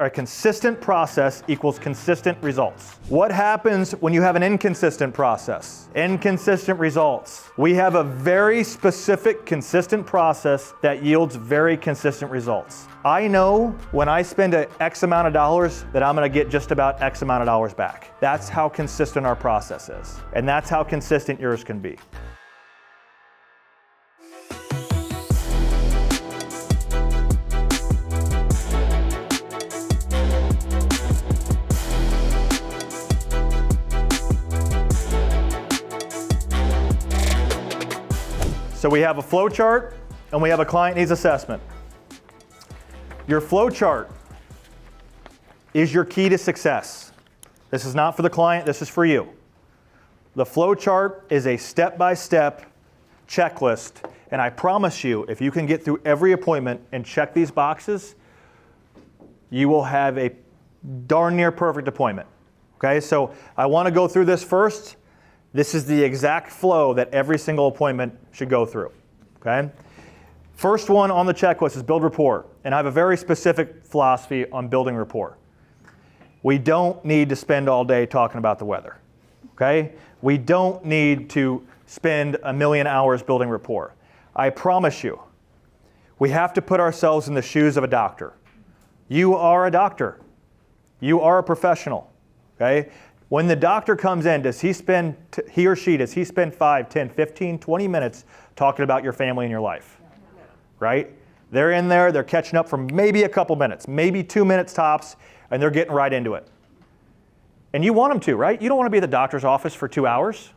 a consistent process equals consistent results. What happens when you have an inconsistent process? Inconsistent results. We have a very specific, consistent process that yields very consistent results. I know when I spend an X amount of dollars that I'm going to get just about X amount of dollars back. That's how consistent our process is. And that's how consistent yours can be. So we have a flow chart and we have a client needs assessment. Your flow chart is your key to success. This is not for the client, this is for you. The flow chart is a step-by-step checklist, and I promise you, if you can get through every appointment and check these boxes, you will have a darn near perfect appointment. Okay, so I want to go through this first. This is the exact flow that every single appointment should go through, okay? First one on the checklist is build rapport, and I have a very specific philosophy on building rapport. We don't need to spend all day talking about the weather, okay? We don't need to spend a million hours building rapport. I promise you, we have to put ourselves in the shoes of a doctor. You are a doctor. You are a professional, okay? When the doctor comes in, does he or she spend 5, 10, 15, 20 minutes talking about your family and your life? Right? They're in there, they're catching up for maybe a couple minutes, maybe 2 minutes tops, and they're getting right into it. And you want them to, right? You don't want to be at the doctor's office for 2 hours.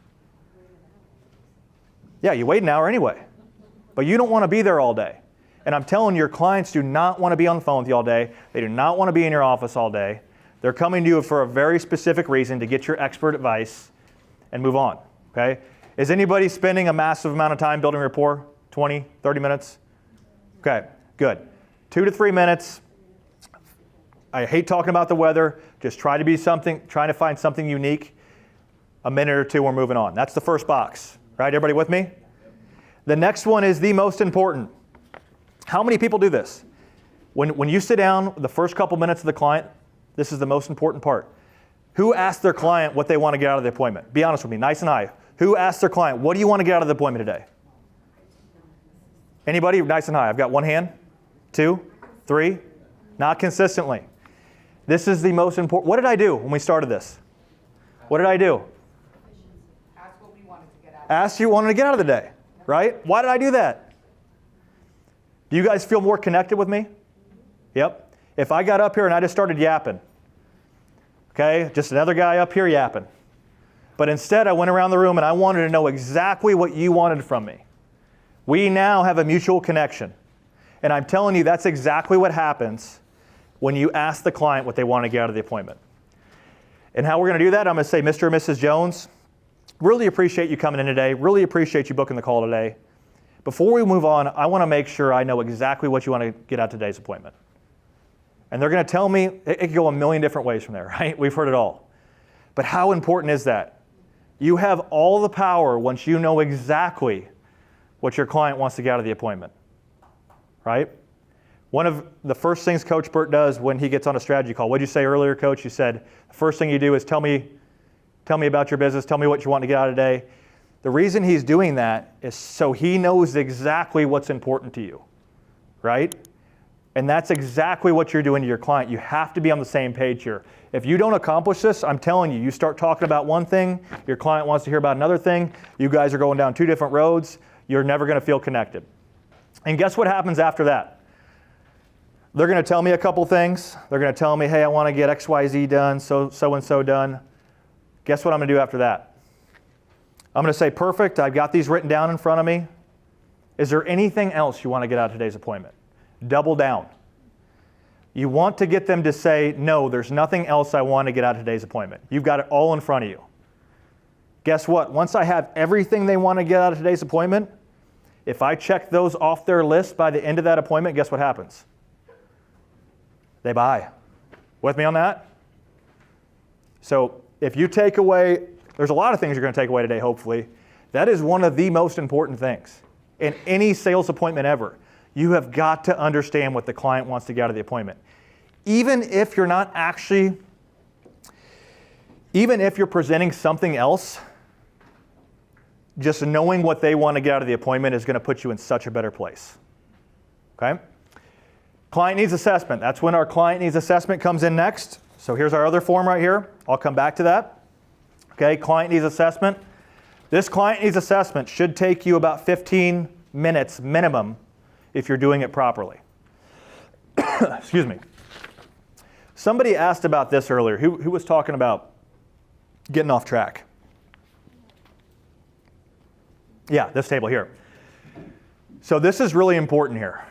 Yeah, you wait an hour anyway. But you don't want to be there all day. And I'm telling you, your clients do not want to be on the phone with you all day. They do not want to be in your office all day. They're coming to you for a very specific reason, to get your expert advice and move on, okay? Is anybody spending a massive amount of time building rapport? 20, 30 minutes? Okay, good. 2 to 3 minutes. I hate talking about the weather. Just trying to find something unique. A minute or two, we're moving on. That's the first box, right? Everybody with me? The next one is the most important. How many people do this? When you sit down, the first couple minutes of the client, this is the most important part. Who asked their client what they want to get out of the appointment? Be honest with me, nice and high. Who asked their client, what do you want to get out of the appointment today? Anybody? Nice and high. I've got 1 hand, 2, 3. Not consistently. This is the most important. What did I do when we started this? What did I do? Ask what we wanted to get out of it. Asked you what you wanted to get out of the day, right? Why did I do that? Do you guys feel more connected with me? Yep. If I got up here and I just started yapping, okay, just another guy up here yapping. But instead I went around the room and I wanted to know exactly what you wanted from me. We now have a mutual connection. And I'm telling you, that's exactly what happens when you ask the client what they want to get out of the appointment. And how we're going to do that, I'm going to say, Mr. and Mrs. Jones, really appreciate you coming in today. Really appreciate you booking the call today. Before we move on, I want to make sure I know exactly what you want to get out of today's appointment. And they're going to tell me, it could go a million different ways from there, right? We've heard it all. But how important is that? You have all the power once you know exactly what your client wants to get out of the appointment, right? One of the first things Coach Burt does when he gets on a strategy call, what did you say earlier, Coach? You said, the first thing you do is tell me about your business, tell me what you want to get out of today. The reason he's doing that is so he knows exactly what's important to you, right? And that's exactly what you're doing to your client. You have to be on the same page here. If you don't accomplish this, I'm telling you, you start talking about one thing, your client wants to hear about another thing, you guys are going down 2 different roads, you're never going to feel connected. And guess what happens after that? They're going to tell me a couple things. They're going to tell me, hey, I want to get XYZ done, so-and-so done. Guess what I'm going to do after that? I'm going to say, perfect, I've got these written down in front of me. Is there anything else you want to get out of today's appointment? Double down. You want to get them to say, no, there's nothing else I want to get out of today's appointment. You've got it all in front of you. Guess what? Once I have everything they want to get out of today's appointment, if I check those off their list by the end of that appointment, guess what happens? They buy. With me on that? So if you take away, there's a lot of things you're going to take away today, hopefully. That is one of the most important things in any sales appointment ever. You have got to understand what the client wants to get out of the appointment. even if you're not actually, even if you're presenting something else, just knowing what they want to get out of the appointment is going to put you in such a better place. Okay? Client needs assessment. That's when our client needs assessment comes in next. So here's our other form right here. I'll come back to that. Okay, client needs assessment. This client needs assessment should take you about 15 minutes minimum if you're doing it properly. Excuse me. Somebody asked about this earlier. Who was talking about getting off track? Yeah, this table here. So this is really important here.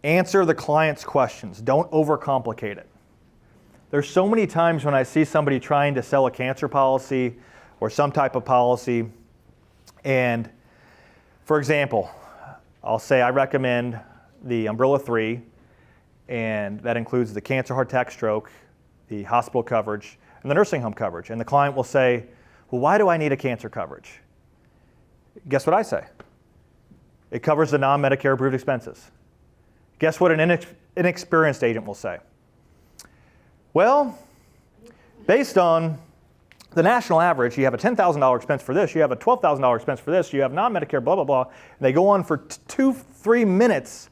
Answer the client's questions. Don't overcomplicate it. There's so many times when I see somebody trying to sell a cancer policy or some type of policy, and for example, I'll say I recommend the Umbrella 3, and that includes the cancer, heart attack, stroke, the hospital coverage, and the nursing home coverage. And the client will say, well, why do I need a cancer coverage? Guess what I say? It covers the non-Medicare approved expenses. Guess what an inexperienced agent will say? Well, based on the national average, you have a $10,000 expense for this, you have a $12,000 expense for this, you have non-Medicare, blah, blah, blah. And they go on for 2-3 minutes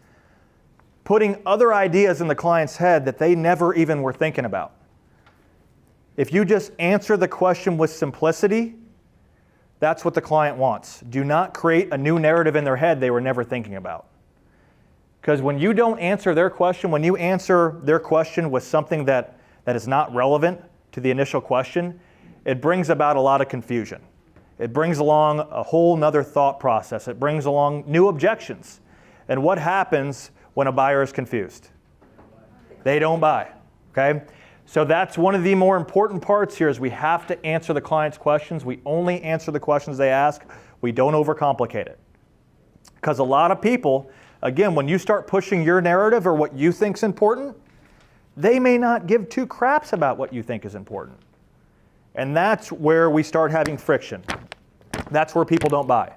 putting other ideas in the client's head that they never even were thinking about. If you just answer the question with simplicity, that's what the client wants. Do not create a new narrative in their head they were never thinking about. Because when you don't answer their question, when you answer their question with something that is not relevant to the initial question, it brings about a lot of confusion. It brings along a whole nother thought process. It brings along new objections. And what happens when a buyer is confused? They don't buy, okay? So that's one of the more important parts here is we have to answer the client's questions. We only answer the questions they ask. We don't overcomplicate it. Because a lot of people, again, when you start pushing your narrative or what you think is important, they may not give two craps about what you think is important. And that's where we start having friction. That's where people don't buy,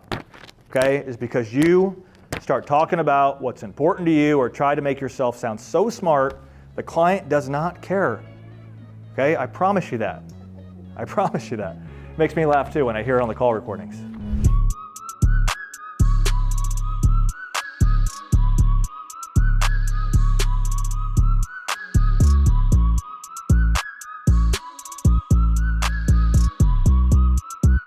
okay? Is because you start talking about what's important to you or try to make yourself sound so smart, the client does not care, okay? I promise you that. I promise you that. It makes me laugh too when I hear it on the call recordings.